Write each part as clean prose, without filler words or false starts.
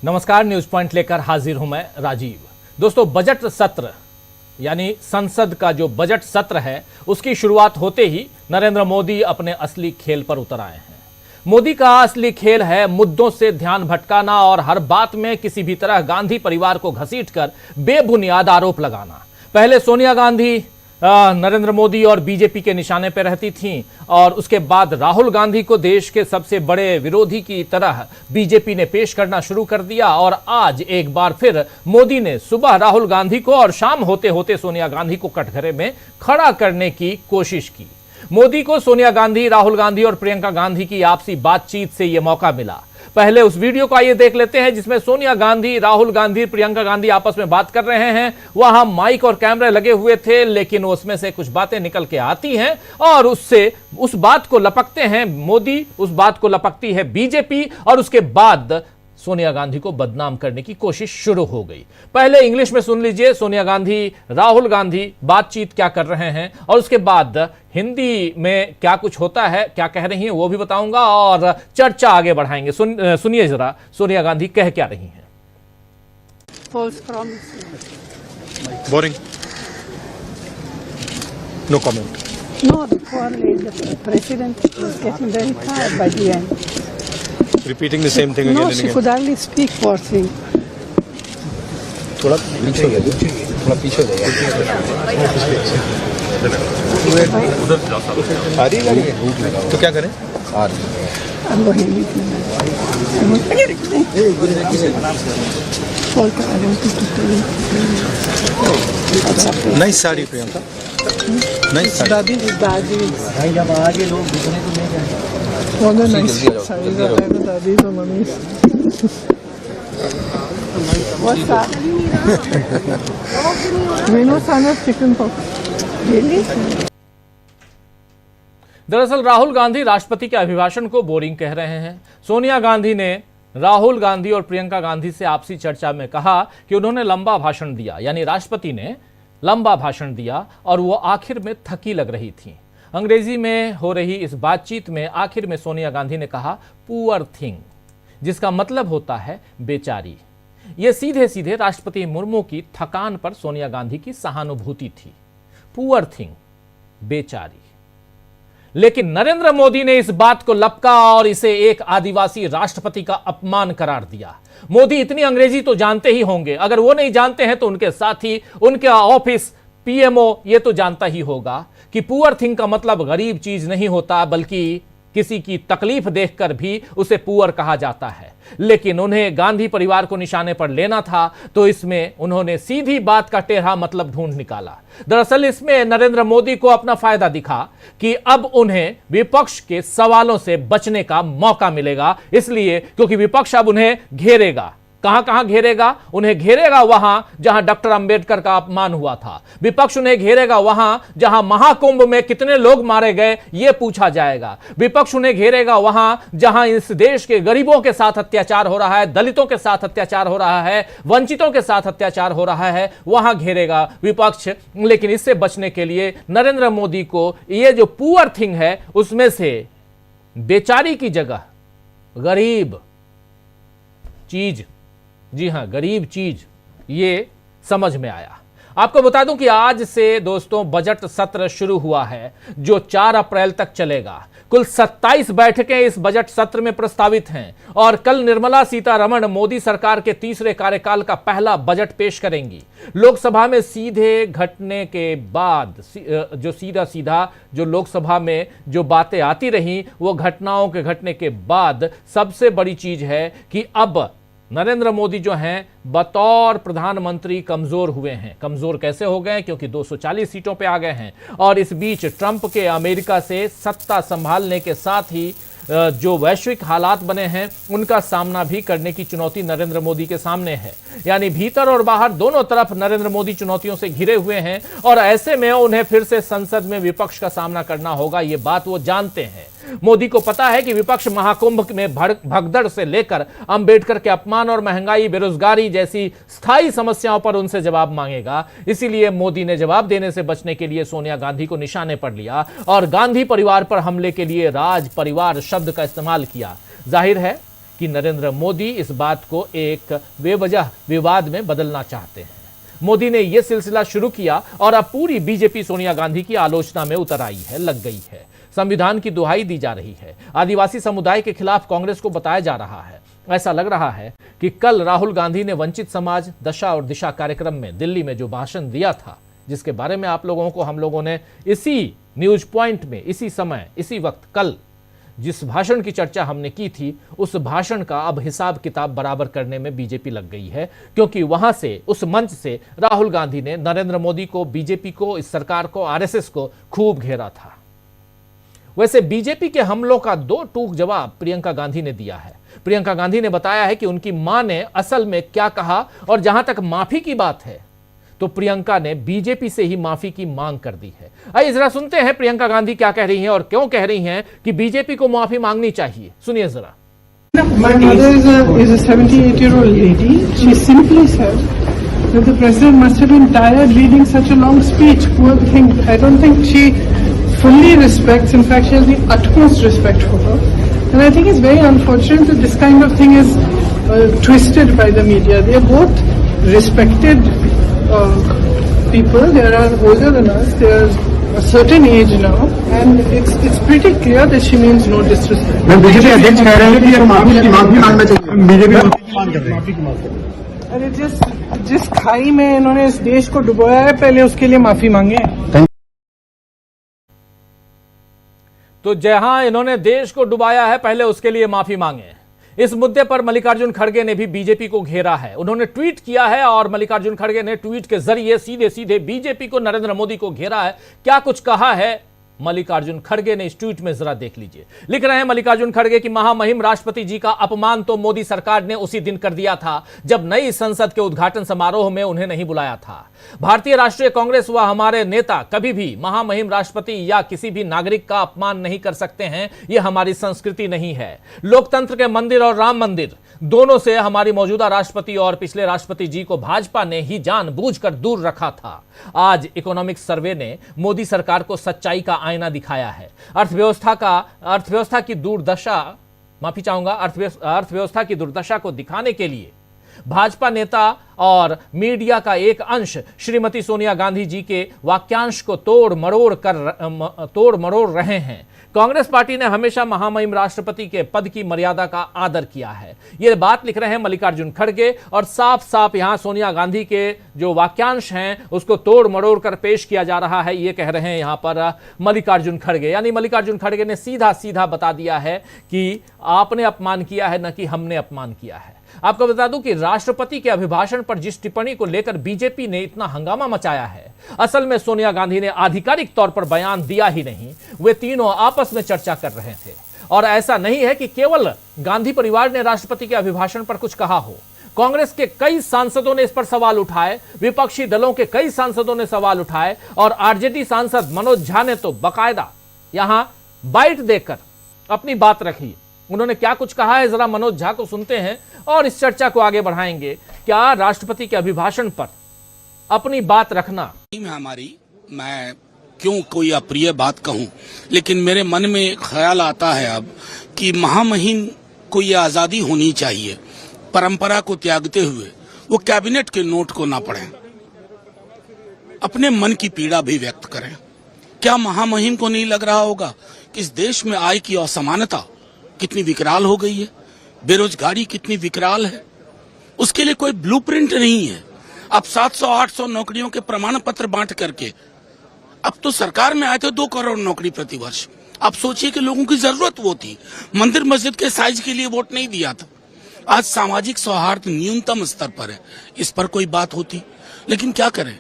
नमस्कार, news point लेकर हाजिर हूं मैं राजीव। दोस्तों, बजट सत्र यानी संसद का जो बजट सत्र है उसकी शुरुआत होते ही नरेंद्र मोदी अपने असली खेल पर उतर आए हैं। मोदी का असली खेल है मुद्दों से ध्यान भटकाना और हर बात में किसी भी तरह गांधी परिवार को घसीटकर बेबुनियाद आरोप लगाना। पहले सोनिया गांधी नरेंद्र मोदी और बीजेपी के निशाने पर रहती थीं और उसके बाद राहुल गांधी को देश के सबसे बड़े विरोधी की तरह बीजेपी ने पेश करना शुरू कर दिया। और आज एक बार फिर मोदी ने सुबह राहुल गांधी को और शाम होते होते सोनिया गांधी को कटघरे में खड़ा करने की कोशिश की। मोदी को सोनिया गांधी, राहुल गांधी और प्रियंका गांधी की आपसी बातचीत से यह मौका मिला। पहले उस वीडियो को आइए देख लेते हैं जिसमें सोनिया गांधी, राहुल गांधी, प्रियंका गांधी आपस में बात कर रहे हैं। वहां माइक और कैमरे लगे हुए थे, लेकिन उसमें से कुछ बातें निकल के आती हैं और उस बात को लपकते हैं मोदी, उस बात को लपकती है बीजेपी और उसके बाद सोनिया गांधी को बदनाम करने की कोशिश शुरू हो गई। पहले इंग्लिश में सुन लीजिए सोनिया गांधी, राहुल गांधी बातचीत क्या कर रहे हैं और उसके बाद हिंदी में क्या कुछ होता है, क्या कह रही हैं वो भी बताऊंगा और चर्चा आगे बढ़ाएंगे। सुनिए जरा सोनिया गांधी कह क्या रही हैं। Boring. No comment. No, the poor lady, the president was getting very tired by the end. Repeating the same thing again No, and she again. could hardly speak, poor thing. थोड़ा पीछे हो जाइए, थोड़ा पीछे हो जाइए। आ रही है तो क्या करें? आ रही है। I'm going to leave you. I want you to tell me. Nice sari Priyanka, nice sari. दादी भाई जब आगे लोग दूसरे को ले जाए बहुत नाइस साड़ी है दादी तो mummy. What's that? We know son of chicken pox. Really? दरअसल राहुल गांधी राष्ट्रपति के अभिभाषण को बोरिंग कह रहे हैं। सोनिया गांधी ने राहुल गांधी और प्रियंका गांधी से आपसी चर्चा में कहा कि उन्होंने लंबा भाषण दिया, यानी राष्ट्रपति ने लंबा भाषण दिया और वो आखिर में थकी लग रही थी। अंग्रेजी में हो रही इस बातचीत में आखिर में सोनिया गांधी ने कहा पुअर थिंग, जिसका मतलब होता है बेचारी। यह सीधे सीधे राष्ट्रपति मुर्मू की थकान पर सोनिया गांधी की सहानुभूति थी। पुअर थिंग, बेचारी। लेकिन नरेंद्र मोदी ने इस बात को लपका और इसे एक आदिवासी राष्ट्रपति का अपमान करार दिया। मोदी इतनी अंग्रेजी तो जानते ही होंगे, अगर वो नहीं जानते हैं तो उनके साथी, उनके ऑफिस पीएमओ ये तो जानता ही होगा कि पुअर थिंग का मतलब गरीब चीज नहीं होता, बल्कि किसी की तकलीफ देखकर भी उसे पुअर कहा जाता है। लेकिन उन्हें गांधी परिवार को निशाने पर लेना था तो इसमें उन्होंने सीधी बात का टेढ़ा मतलब ढूंढ निकाला। दरअसल इसमें नरेंद्र मोदी को अपना फायदा दिखा कि अब उन्हें विपक्ष के सवालों से बचने का मौका मिलेगा, इसलिए क्योंकि विपक्ष अब उन्हें घेरेगा। कहां कहां घेरेगा? उन्हें घेरेगा वहां जहां डॉक्टर अंबेडकर का अपमान हुआ था। विपक्ष उन्हें घेरेगा वहां जहां महाकुंभ में कितने लोग मारे गए यह पूछा जाएगा। विपक्ष उन्हें घेरेगा वहां जहां इस देश के गरीबों के साथ अत्याचार हो रहा है, दलितों के साथ अत्याचार हो रहा है, वंचितों के साथ अत्याचार हो रहा है, वहां घेरेगा विपक्ष। लेकिन इससे बचने के लिए नरेंद्र मोदी को यह जो पुअर थिंग है उसमें से बेचारी की जगह गरीब चीज, जी हां गरीब चीज, ये समझ में आया। आपको बता दूं कि आज से दोस्तों बजट सत्र शुरू हुआ है जो 4 अप्रैल तक चलेगा। कुल 27 बैठकें इस बजट सत्र में प्रस्तावित हैं और कल निर्मला सीतारमण मोदी सरकार के तीसरे कार्यकाल का पहला बजट पेश करेंगी। लोकसभा में सीधे घटने के बाद जो सीधा जो लोकसभा में जो बातें आती रहीं वो घटनाओं के घटने के बाद सबसे बड़ी चीज है कि अब नरेंद्र मोदी जो हैं बतौर प्रधानमंत्री कमजोर हुए हैं। कमजोर कैसे हो गए? क्योंकि 240 सीटों पे आ गए हैं और इस बीच ट्रंप के अमेरिका से सत्ता संभालने के साथ ही जो वैश्विक हालात बने हैं उनका सामना भी करने की चुनौती नरेंद्र मोदी के सामने है। यानी भीतर और बाहर दोनों तरफ नरेंद्र मोदी चुनौतियों से घिरे हुए हैं और ऐसे में उन्हें फिर से संसद में विपक्ष का सामना करना होगा, ये बात वो जानते हैं। मोदी को पता है कि विपक्ष महाकुंभ में भगदड़ से लेकर अंबेडकर के अपमान और महंगाई, बेरोजगारी जैसी स्थायी समस्याओं पर उनसे जवाब मांगेगा। इसीलिए मोदी ने जवाब देने से बचने के लिए सोनिया गांधी को निशाने पर लिया और गांधी परिवार पर हमले के लिए राज परिवार शब्द का इस्तेमाल किया। जाहिर है कि नरेंद्र मोदी इस बात को एक बेवजह विवाद में बदलना चाहते हैं। मोदी ने यह सिलसिला शुरू किया और अब पूरी बीजेपी सोनिया गांधी की आलोचना में उतर आई है, लग गई है। संविधान की दुहाई दी जा रही है। आदिवासी समुदाय के खिलाफ कांग्रेस को बताया जा रहा है। ऐसा लग रहा है कि कल राहुल गांधी ने वंचित समाज दशा और दिशा कार्यक्रम में दिल्ली में जो भाषण दिया था, जिसके बारे में हम लोगों ने इसी न्यूज पॉइंट में, इसी समय, इसी वक्त, कल जिस भाषण की चर्चा हमने की थी, उस भाषण का अब हिसाब किताब बराबर करने में बीजेपी लग गई है, क्योंकि वहां से, उस मंच से राहुल गांधी ने नरेंद्र मोदी को, बीजेपी को, इस सरकार को, आरएसएस को खूब घेरा था। वैसे बीजेपी के हमलों का दो टूक जवाब प्रियंका गांधी ने दिया है। प्रियंका गांधी ने बताया है कि उनकी मां ने असल में क्या कहा, और जहां तक माफी की बात है तो प्रियंका ने बीजेपी से ही माफी की मांग कर दी है। आइए जरा सुनते हैं प्रियंका गांधी क्या कह रही हैं और क्यों कह रही हैं कि बीजेपी को माफी मांगनी चाहिए। सुनिए जरा। My mother is a 78-year-old lady. She simply said that the president must have been tired reading such a long speech. Poor thing. I don't think she fully respects. In fact, she has the utmost respect for her. And I think it's very unfortunate that this kind of thing is twisted by the media. They are both respected people. They are older than us. They are a certain age now, and it's pretty clear that she means no disrespect. BJP अध्यक्ष कह रहे हैं कि माफी मांगना चाहिए। BJP माफी की मांग कर अरे जिस खाई में इन्होंने इस देश को डुबोया है, पहले उसके लिए माफी मांगे। तो जहां इन्होंने देश को डुबाया है, पहले उसके लिए माफी मांगे। इस मुद्दे पर मल्लिकार्जुन खड़गे ने भी बीजेपी को घेरा है। उन्होंने ट्वीट किया है और मल्लिकार्जुन खड़गे ने ट्वीट के जरिए सीधे सीधे बीजेपी को, नरेंद्र मोदी को घेरा है। क्या कुछ कहा है मल्लिकार्जुन खड़गे ने इस ट्वीट में, जरा देख लीजिए। लिख रहे हैं मल्लिकार्जुन खड़गे कि महामहिम राष्ट्रपति जी का अपमान तो मोदी सरकार ने उसी दिन कर दिया था जब नई संसद के उद्घाटन समारोह में उन्हें नहीं बुलाया था। भारतीय राष्ट्रीय कांग्रेस व हमारे नेता कभी भी महामहिम राष्ट्रपति या किसी भी नागरिक का अपमान नहीं कर सकते हैं। यह हमारी संस्कृति नहीं है। लोकतंत्र के मंदिर और राम मंदिर दोनों से हमारी मौजूदा राष्ट्रपति और पिछले राष्ट्रपति जी को भाजपा ने ही जानबूझकर दूर रखा था। आज इकोनॉमिक सर्वे ने मोदी सरकार को सच्चाई का आईना दिखाया है। अर्थव्यवस्था की दुर्दशा को दिखाने के लिए भाजपा नेता और मीडिया का एक अंश श्रीमती सोनिया गांधी जी के वाक्यांश को तोड़ मरोड़ रहे हैं। कांग्रेस पार्टी ने हमेशा महामहिम राष्ट्रपति के पद की मर्यादा का आदर किया है। यह बात लिख रहे हैं मल्लिकार्जुन खड़गे, और साफ साफ यहां सोनिया गांधी के जो वाक्यांश हैं उसको तोड़ मरोड़ कर पेश किया जा रहा है। ये कह रहे हैं यहां पर मल्लिकार्जुन खड़गे, यानी मल्लिकार्जुन खड़गे ने सीधा सीधा बता दिया है कि आपने अपमान किया है, न कि हमने अपमान किया है। आपको बता दूं कि राष्ट्रपति के अभिभाषण पर जिस टिप्पणी को लेकर बीजेपी ने इतना हंगामा मचाया है, असल में सोनिया गांधी ने आधिकारिक तौर पर बयान दिया ही नहीं। वे तीनों आपस में चर्चा कर रहे थे, और ऐसा नहीं है कि केवल गांधी परिवार ने राष्ट्रपति के अभिभाषण पर कुछ कहा हो। कांग्रेस के कई सांसदों ने इस पर सवाल उठाए, विपक्षी दलों के कई सांसदों ने सवाल उठाए, और आरजेडी सांसद मनोज झा ने तो बाकायदा यहां बाइट देकर अपनी बात रखी। उन्होंने क्या कुछ कहा है, जरा मनोज झा को सुनते हैं और इस चर्चा को आगे बढ़ाएंगे। क्या राष्ट्रपति के अभिभाषण पर अपनी बात रखना हमारी, मैं क्यों कोई अप्रिय बात कहूं, लेकिन मेरे मन में ख्याल आता है अब कि महामहिम को यह आजादी होनी चाहिए, परंपरा को त्यागते हुए वो कैबिनेट के नोट को ना पढ़ें, अपने मन की पीड़ा भी व्यक्त करें। क्या महामहिम को नहीं लग रहा होगा कि इस देश में आय की असमानता कितनी विकराल हो गई है, बेरोजगारी कितनी विकराल है, उसके लिए कोई ब्लूप्रिंट नहीं है। अब 700-800 नौकरियों के प्रमाण पत्र बांट करके, अब तो सरकार में आए थे 2 करोड़ नौकरी प्रतिवर्ष। आप सोचिए कि लोगों की जरूरत वो थी, मंदिर मस्जिद के साइज के लिए वोट नहीं दिया था। आज सामाजिक सौहार्द न्यूनतम स्तर पर है, इस पर कोई बात होती, लेकिन क्या करें,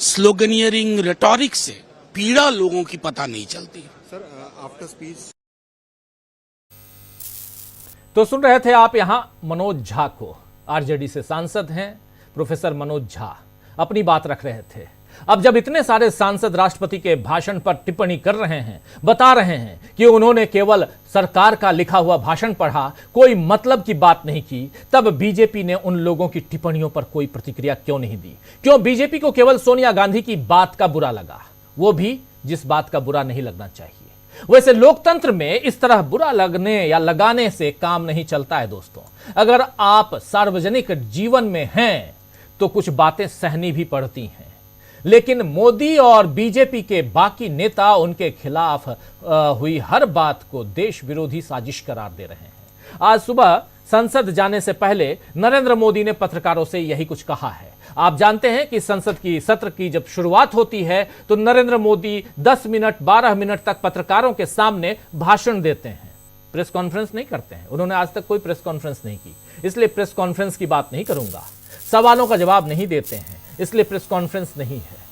स्लोगनियरिंग रेटोरिक से पीड़ा लोगों की पता नहीं चलती। सर आफ्टर स्पीच तो सुन रहे थे आप यहां मनोज झा को, आरजेडी से सांसद हैं प्रोफेसर मनोज झा, अपनी बात रख रहे थे। अब जब इतने सारे सांसद राष्ट्रपति के भाषण पर टिप्पणी कर रहे हैं, बता रहे हैं कि उन्होंने केवल सरकार का लिखा हुआ भाषण पढ़ा, कोई मतलब की बात नहीं की, तब बीजेपी ने उन लोगों की टिप्पणियों पर कोई प्रतिक्रिया क्यों नहीं दी? क्यों बीजेपी को केवल सोनिया गांधी की बात का बुरा लगा, वो भी जिस बात का बुरा नहीं लगना चाहिए? वैसे लोकतंत्र में इस तरह बुरा लगने या लगाने से काम नहीं चलता है दोस्तों। अगर आप सार्वजनिक जीवन में हैं तो कुछ बातें सहनी भी पड़ती हैं, लेकिन मोदी और बीजेपी के बाकी नेता उनके खिलाफ हुई हर बात को देश विरोधी साजिश करार दे रहे हैं। आज सुबह संसद जाने से पहले नरेंद्र मोदी ने पत्रकारों से यही कुछ कहा है। आप जानते हैं कि संसद की सत्र की जब शुरुआत होती है तो नरेंद्र मोदी 10 मिनट 12 मिनट तक पत्रकारों के सामने भाषण देते हैं, प्रेस कॉन्फ्रेंस नहीं करते हैं। उन्होंने आज तक कोई प्रेस कॉन्फ्रेंस नहीं की, इसलिए प्रेस कॉन्फ्रेंस की बात नहीं करूंगा। सवालों का जवाब नहीं देते हैं, इसलिए प्रेस कॉन्फ्रेंस नहीं है।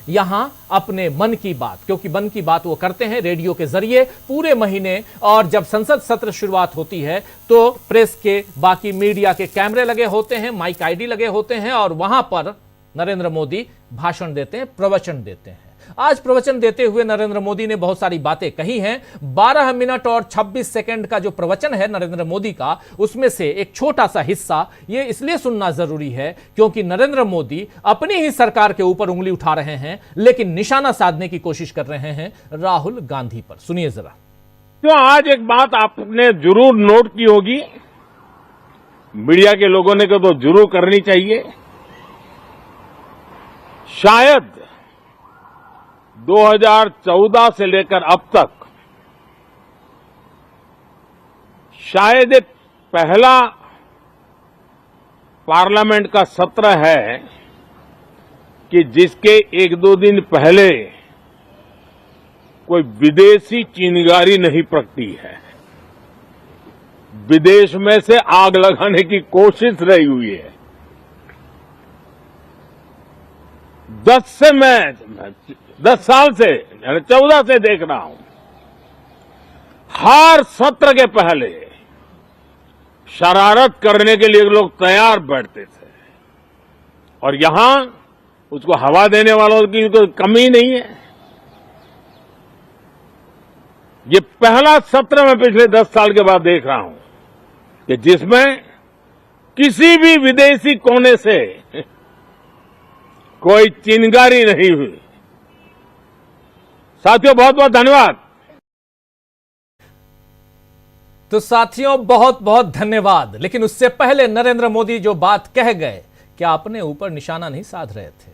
यहां अपने मन की बात, क्योंकि मन की बात वो करते हैं रेडियो के जरिए पूरे महीने, और जब संसद सत्र शुरुआत होती है तो प्रेस के बाकी मीडिया के कैमरे लगे होते हैं, माइक आईडी लगे होते हैं, और वहां पर नरेंद्र मोदी भाषण देते हैं, प्रवचन देते हैं। आज प्रवचन देते हुए नरेंद्र मोदी ने बहुत सारी बातें कही हैं। 12 मिनट और 26 सेकंड का जो प्रवचन है नरेंद्र मोदी का, उसमें से एक छोटा सा हिस्सा ये इसलिए सुनना जरूरी है क्योंकि नरेंद्र मोदी अपनी ही सरकार के ऊपर उंगली उठा रहे हैं, लेकिन निशाना साधने की कोशिश कर रहे हैं राहुल गांधी पर। सुनिए जरा। तो आज एक बात आपने जरूर नोट की होगी, मीडिया के लोगों ने तो जरूर करनी चाहिए। शायद 2014 से लेकर अब तक शायद एक पहला पार्लियामेंट का सत्र है कि जिसके 1-2 दिन पहले कोई विदेशी चिंगारी नहीं प्रगटी है। विदेश में से आग लगाने की कोशिश रही हुई है। 10 साल से 14 से देख रहा हूं, हर सत्र के पहले शरारत करने के लिए लोग तैयार बैठते थे, और यहां उसको हवा देने वालों की कोई कमी नहीं है। ये पहला सत्र मैं पिछले 10 साल के बाद देख रहा हूं कि जिसमें किसी भी विदेशी कोने से कोई चिंगारी नहीं हुई। साथियों बहुत बहुत धन्यवाद। तो साथियों बहुत बहुत धन्यवाद। लेकिन उससे पहले नरेंद्र मोदी जो बात कह गए, क्या अपने ऊपर निशाना नहीं साध रहे थे?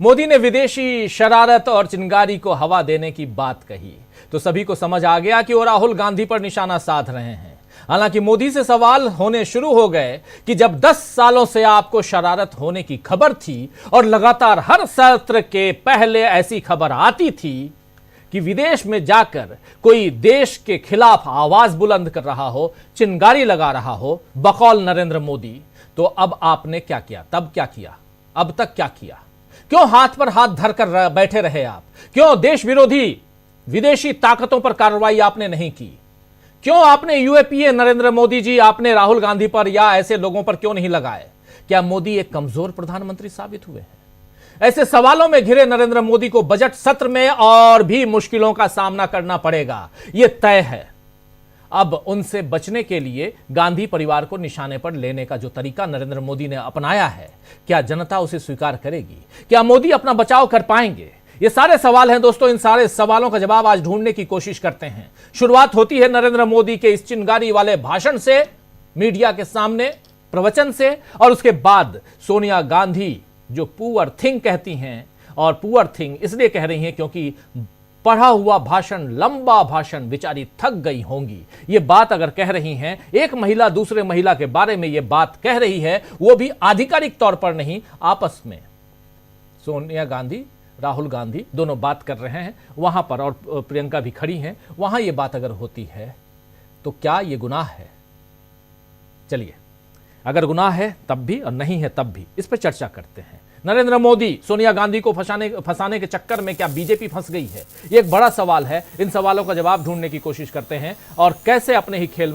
मोदी ने विदेशी शरारत और चिंगारी को हवा देने की बात कही तो सभी को समझ आ गया कि वो राहुल गांधी पर निशाना साध रहे हैं। हालांकि मोदी से सवाल होने शुरू हो गए कि जब 10 सालों से आपको शरारत होने की खबर थी और लगातार हर सत्र के पहले ऐसी खबर आती थी कि विदेश में जाकर कोई देश के खिलाफ आवाज बुलंद कर रहा हो, चिंगारी लगा रहा हो बकौल नरेंद्र मोदी, तो अब आपने क्या किया? तब क्या किया? अब तक क्या किया? क्यों हाथ पर हाथ धरकर बैठे रहे आप? क्यों देश विरोधी विदेशी ताकतों पर कार्रवाई आपने नहीं की? क्यों आपने यूएपीए नरेंद्र मोदी जी आपने राहुल गांधी पर या ऐसे लोगों पर क्यों नहीं लगाए? क्या मोदी एक कमजोर प्रधानमंत्री साबित हुए हैं? ऐसे सवालों में घिरे नरेंद्र मोदी को बजट सत्र में और भी मुश्किलों का सामना करना पड़ेगा, यह तय है। अब उनसे बचने के लिए गांधी परिवार को निशाने पर लेने का जो तरीका नरेंद्र मोदी ने अपनाया है, क्या जनता उसे स्वीकार करेगी? क्या मोदी अपना बचाव कर पाएंगे? ये सारे सवाल हैं दोस्तों। इन सारे सवालों का जवाब आज ढूंढने की कोशिश करते हैं। शुरुआत होती है नरेंद्र मोदी के इस चिंगारी वाले भाषण से, मीडिया के सामने प्रवचन से, और उसके बाद सोनिया गांधी जो पुअर थिंग कहती हैं, और पुअर थिंग इसलिए कह रही हैं क्योंकि पढ़ा हुआ भाषण, लंबा भाषण, बेचारी थक गई होंगी। ये बात अगर कह रही हैं, एक महिला दूसरे महिला के बारे में ये बात कह रही है, वो भी आधिकारिक तौर पर नहीं, आपस में सोनिया गांधी, राहुल गांधी दोनों बात कर रहे हैं वहां पर, और प्रियंका भी खड़ी हैं वहां, ये बात अगर होती है तो क्या ये गुनाह है? चलिए, अगर गुनाह है तब भी और नहीं है तब भी, इस पर चर्चा करते हैं। नरेंद्र मोदी सोनिया गांधी को फंसाने के चक्कर में क्या बीजेपी फंस गई है? ये एक बड़ा सवाल है। इन सवालों का जवाब ढूंढने की कोशिश करते हैं और कैसे अपने ही खेल में